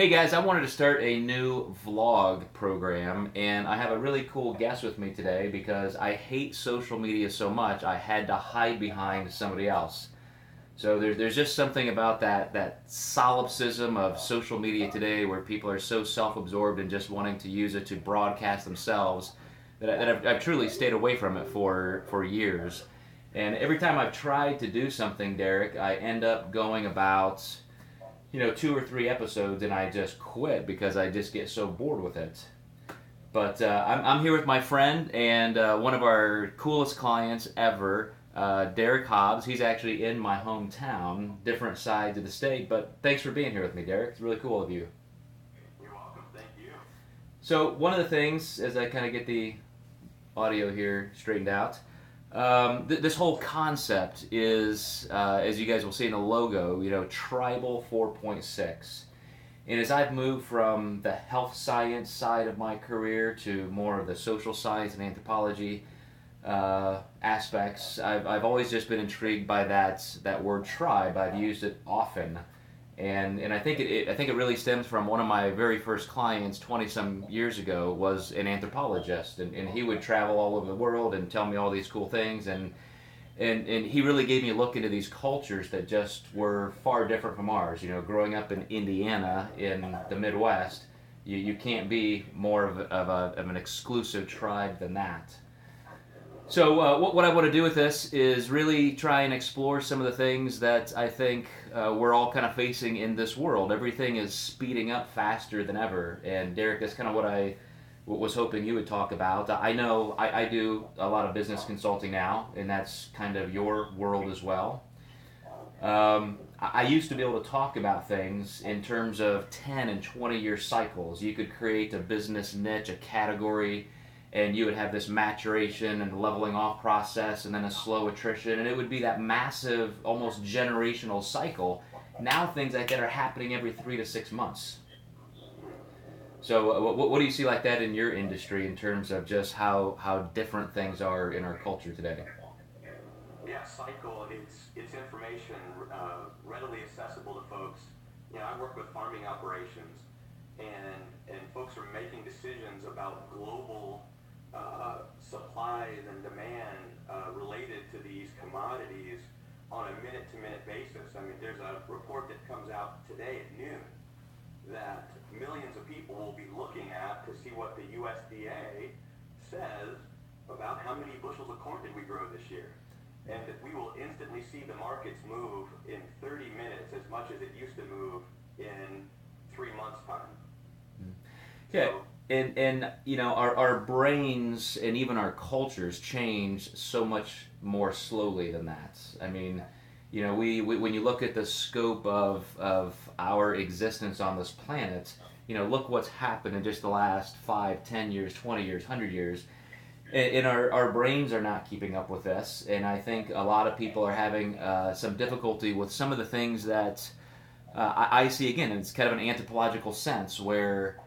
Hey guys, I wanted to start a new vlog program, and I have a really cool guest with me today because I hate social media so much I had to hide behind somebody else. So there's just something about that solipsism of social media today where people are so self-absorbed and just wanting to use it to broadcast themselves that I've truly stayed away from it for years. And every time I've tried to do something, Derek, I end up going about 2 or 3 episodes and I just quit because I just get so bored with it. But I'm here with my friend and one of our coolest clients ever, Derrik Hobbs. He's actually in my hometown, different sides of the state. But thanks for being here with me, Derrik. It's really cool of you. You're welcome. Thank you. So one of the things, as I kind of get the audio here straightened out, this whole concept is, as you guys will see in the logo, Tribal 4.6. And as I've moved from the health science side of my career to more of the social science and anthropology aspects, I've always just been intrigued by that word tribe. I've used it often. And I think it really stems from one of my very first clients 20 some years ago was an anthropologist, and he would travel all over the world and tell me all these cool things, and he really gave me a look into these cultures that just were far different from ours. Growing up in Indiana in the Midwest, you can't be more of an exclusive tribe than that. So what I want to do with this is really try and explore some of the things that I think we're all kind of facing in this world. Everything is speeding up faster than ever, and Derrik, that's kind of what I was hoping you would talk about. I know I do a lot of business consulting now, and that's kind of your world as well. I used to be able to talk about things in terms of 10 and 20-year cycles. You could create a business niche, a category, and you would have this maturation and leveling off process and then a slow attrition, and it would be that massive, almost generational cycle. Now things like that are happening every 3 to 6 months. So what do you see like that in your industry in terms of just how different things are in our culture today? Yeah, cycle. It's information readily accessible to folks. I work with farming operations, and folks are making decisions about global supplies and demand related to these commodities on a minute-to-minute basis. I mean, there's a report that comes out today at noon that millions of people will be looking at to see what the USDA says about how many bushels of corn did we grow this year. And that we will instantly see the markets move in 30 minutes as much as it used to move in 3 months' time. Yeah, So, and our brains and even our cultures change so much more slowly than that. I mean, we when you look at the scope of our existence on this planet, look what's happened in just the last 5, 10 years, 20 years, 100 years. And our brains are not keeping up with this, and I think a lot of people are having some difficulty with some of the things that I see again. It's kind of an anthropological sense where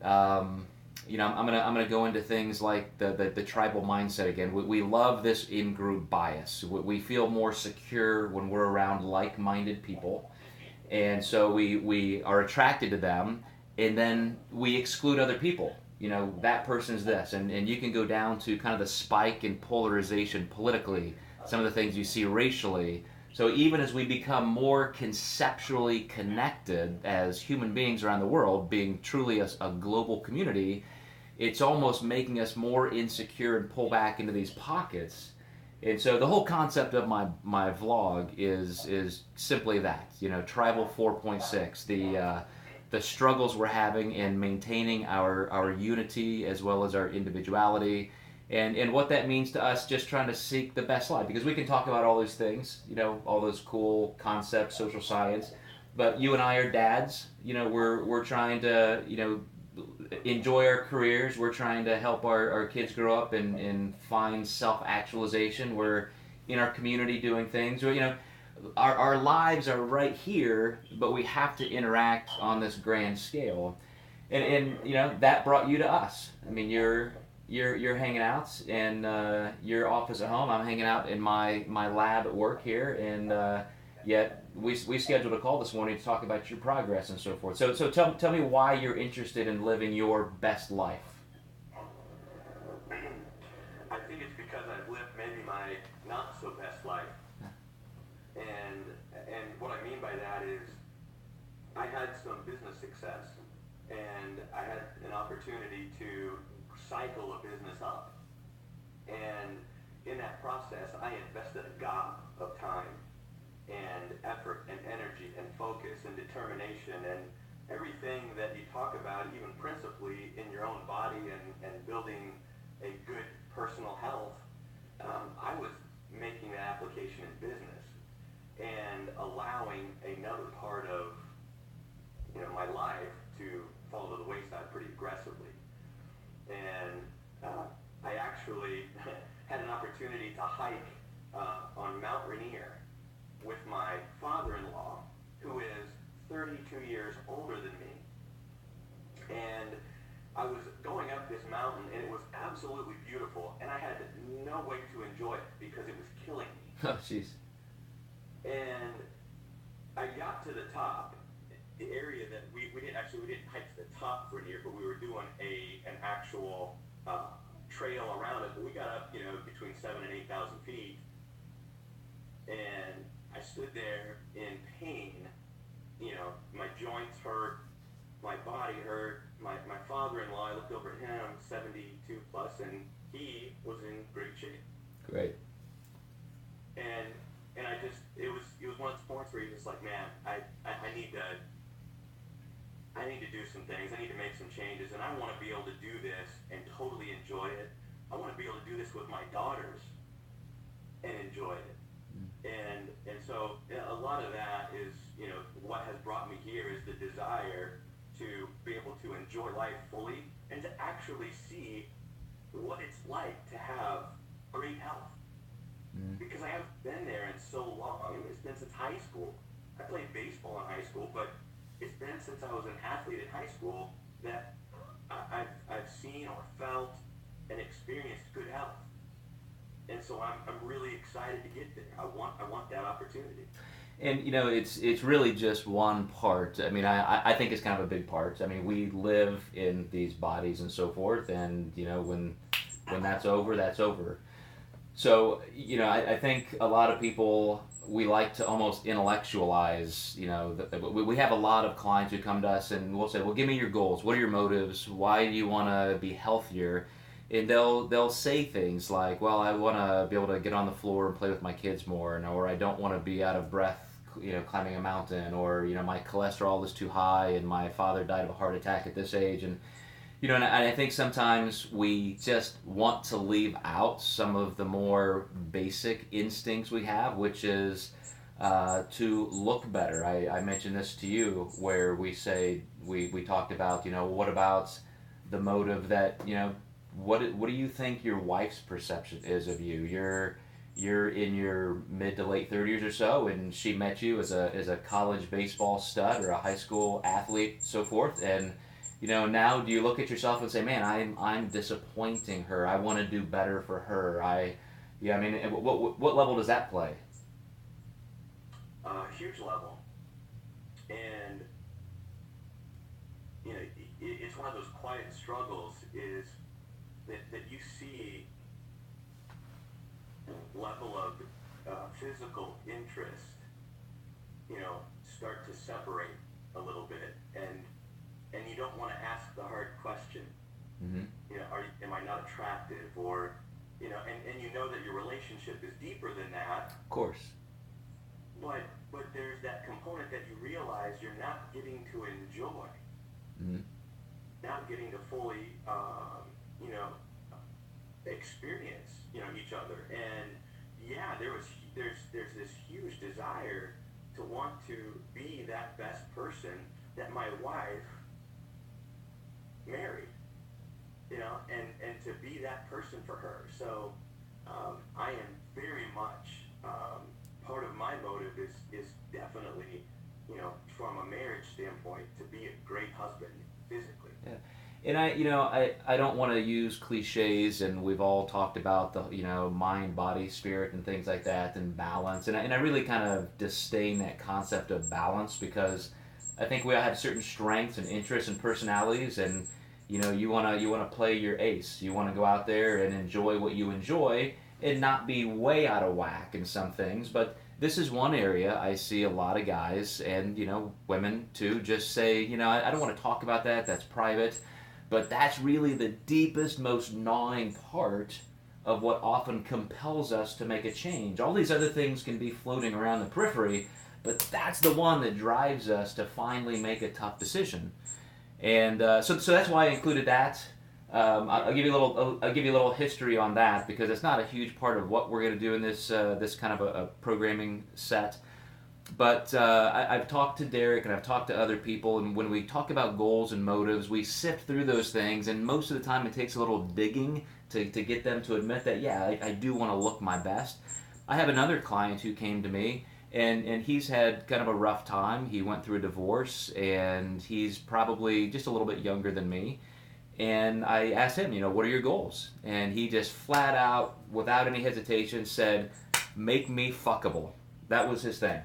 I'm gonna go into things like the tribal mindset again. We love this in-group bias. We feel more secure when we're around like-minded people, and so we are attracted to them, and then we exclude other people. That person's this, and you can go down to kind of the spike in polarization politically, some of the things you see racially. So even as we become more conceptually connected as human beings around the world, being truly a global community, it's almost making us more insecure and pull back into these pockets. And so the whole concept of my vlog is simply that, Tribal 4.6, the struggles we're having in maintaining our unity as well as our individuality, and what that means to us just trying to seek the best life. Because we can talk about all those things, all those cool concepts, social science, but you and I are dads. We're trying to, enjoy our careers. We're trying to help our kids grow up and find self-actualization. We're in our community doing things. Our lives are right here, but we have to interact on this grand scale. And that brought you to us. I mean, you're hanging out in your office at home. I'm hanging out in my lab at work here, and Yet we scheduled a call this morning to talk about your progress and so forth. So tell me why you're interested in living your best life. I think it's because I've lived maybe my not so best life, and what I mean by that is I had some business success, and I had an opportunity to cycle a business up, and in that process, I invested a gob of time and effort and energy and focus and determination and everything that you talk about, even principally in your own body and building a good personal health. I was making that application in business and allowing another part of my life to fall to the wayside pretty aggressively. And I actually had an opportunity to hike on Mount Rainier with my father-in-law, who is 32 years older than me. And I was going up this mountain, and it was absolutely beautiful, and I had no way to enjoy it because it was killing me. Oh, jeez. And I got to the top, the area that we didn't hike to the top for Rainier, but we were doing an actual trail around it. But we got up, between 7,000 and 8,000 feet, and I stood there in pain. My joints hurt, my body hurt. My father-in-law, I looked over at him, 72 plus, and he was in great shape. Great. And it was one of those points where you're just like, man, I need to do some things. I need to make some changes, and I want to be able to do this and totally enjoy it. I want to be able to do this with my daughters and enjoy it. And so a lot of that is, what has brought me here is the desire to be able to enjoy life fully and to actually see what it's like to have great health. Because I haven't been there in so long. It's been since high school. I played baseball in high school, but it's been since I was an athlete in high school that I've seen or felt and experienced good health. And so I'm really excited to get there. I want that opportunity. And it's really just one part. I mean, I think it's kind of a big part. I mean, we live in these bodies and so forth, and when that's over, that's over. So I think a lot of people, we like to almost intellectualize. We have a lot of clients who come to us and we'll say, well, give me your goals. What are your motives? Why do you want to be healthier? And they'll say things like, well, I want to be able to get on the floor and play with my kids more, or I don't want to be out of breath, climbing a mountain, or my cholesterol is too high, and my father died of a heart attack at this age, and and I think sometimes we just want to leave out some of the more basic instincts we have, which is to look better. I mentioned this to you, where we say we talked about what about the motive that what do you think your wife's perception is of you? You're in your mid to late 30s or so, and she met you as a college baseball stud or a high school athlete, so forth. And now do you look at yourself and say, man, I'm disappointing her. I want to do better for her. What level does that play? Huge level, and it's one of those quiet struggles. Is that you see level of physical interest, start to separate a little bit, and you don't want to ask the hard question. Mm-hmm. Am I not attractive, or and that your relationship is deeper than that. Of course. But there's that component that you realize you're not getting to enjoy. Mm-hmm. Not getting to fully experience each other. And there's this huge desire to want to be that best person that my wife married, and to be that person for her. So I am very much, part of my motive is definitely, from a marriage standpoint, to be a great husband physically. Yeah. And I don't want to use cliches, and we've all talked about the, mind, body, spirit, and things like that, and balance. And I really kind of disdain that concept of balance because I think we all have certain strengths and interests and personalities, and you wanna play your ace. You want to go out there and enjoy what you enjoy, and not be way out of whack in some things. But this is one area I see a lot of guys and women too just say, I don't want to talk about that. That's private. But that's really the deepest, most gnawing part of what often compels us to make a change. All these other things can be floating around the periphery, but that's the one that drives us to finally make a tough decision. And so that's why I included that. I'll give you a little history on that because it's not a huge part of what we're going to do in this kind of a programming set. But I've talked to Derrik and I've talked to other people, and when we talk about goals and motives, we sift through those things, and most of the time it takes a little digging to get them to admit that, yeah, I do want to look my best. I have another client who came to me, and he's had kind of a rough time. He went through a divorce, and he's probably just a little bit younger than me. And I asked him, what are your goals? And he just flat out, without any hesitation, said, make me fuckable. That was his thing.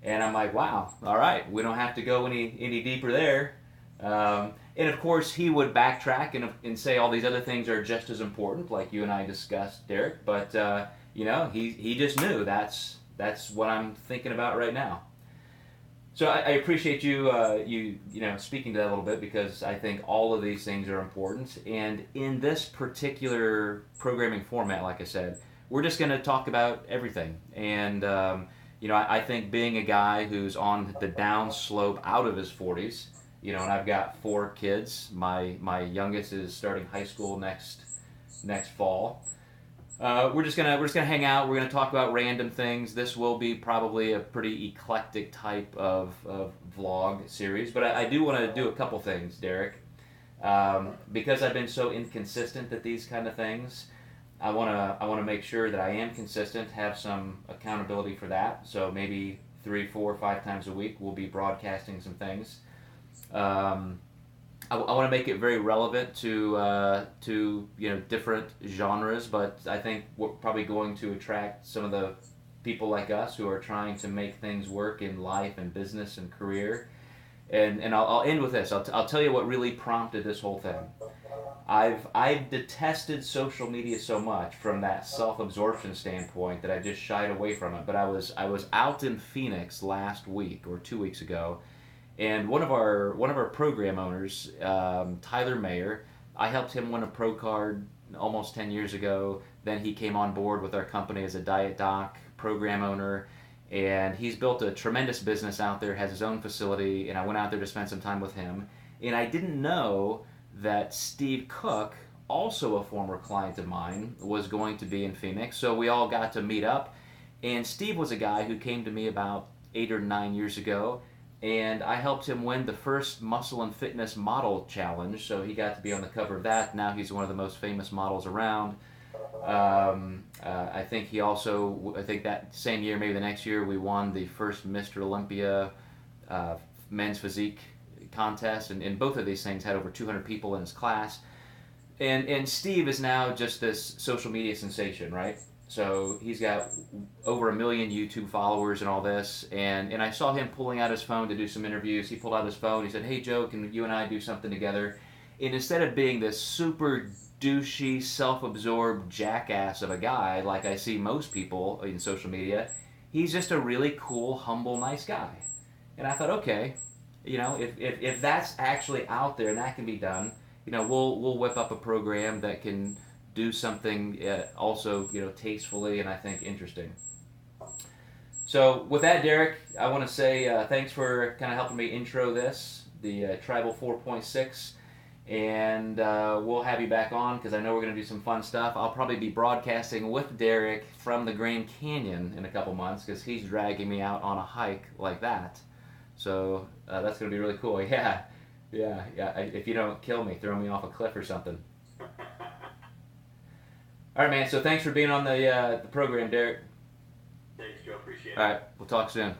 And I'm like, wow, all right, we don't have to go any deeper there. And of course, he would backtrack and say all these other things are just as important, like you and I discussed, Derrik. But he just knew that's what I'm thinking about right now. So I appreciate you speaking to that a little bit because I think all of these things are important. And in this particular programming format, like I said, we're just going to talk about everything. And I think being a guy who's on the down slope out of his 40s, and I've got 4 kids. My youngest is starting high school next fall. We're just gonna hang out. We're gonna talk about random things. This will be probably a pretty eclectic type of vlog series, but I do want to do a couple things, Derrik, because I've been so inconsistent at these kind of things. I wanna make sure that I am consistent, have some accountability for that. So maybe 3, 4, 5 times a week we'll be broadcasting some things. I want to make it very relevant to different genres, but I think we're probably going to attract some of the people like us who are trying to make things work in life and business and career. And I'll end with this. I'll tell you what really prompted this whole thing. I've detested social media so much from that self-absorption standpoint that I just shied away from it. But I was out in Phoenix last week or 2 weeks ago. And one of our program owners, Tyler Mayer, I helped him win a pro card almost 10 years ago. Then he came on board with our company as a diet doc program owner, and he's built a tremendous business out there, has his own facility, and I went out there to spend some time with him. And I didn't know that Steve Cook, also a former client of mine, was going to be in Phoenix. So we all got to meet up, and Steve was a guy who came to me about 8 or 9 years ago, and I helped him win the first Muscle and Fitness Model Challenge, so he got to be on the cover of that. Now he's one of the most famous models around. I think that same year, maybe the next year, we won the first Mr. Olympia men's physique contest, and both of these things had over 200 people in his class. And Steve is now just this social media sensation, right? So he's got over 1 million YouTube followers and all this. And I saw him pulling out his phone to do some interviews. He pulled out his phone. He said, hey, Joe, can you and I do something together? And instead of being this super douchey, self-absorbed jackass of a guy like I see most people in social media, he's just a really cool, humble, nice guy. And I thought, okay, if that's actually out there and that can be done, we'll whip up a program that can do something also, tastefully and I think interesting. So with that, Derrik, I want to say thanks for kind of helping me intro the Tribal 4.6, and we'll have you back on because I know we're going to do some fun stuff. I'll probably be broadcasting with Derrik from the Grand Canyon in a couple months because he's dragging me out on a hike like that. So that's going to be really cool. Yeah. If you don't kill me, throw me off a cliff or something. All right, man. So thanks for being on the program, Derrik. Thanks, Joe. Appreciate it. All right. We'll talk soon.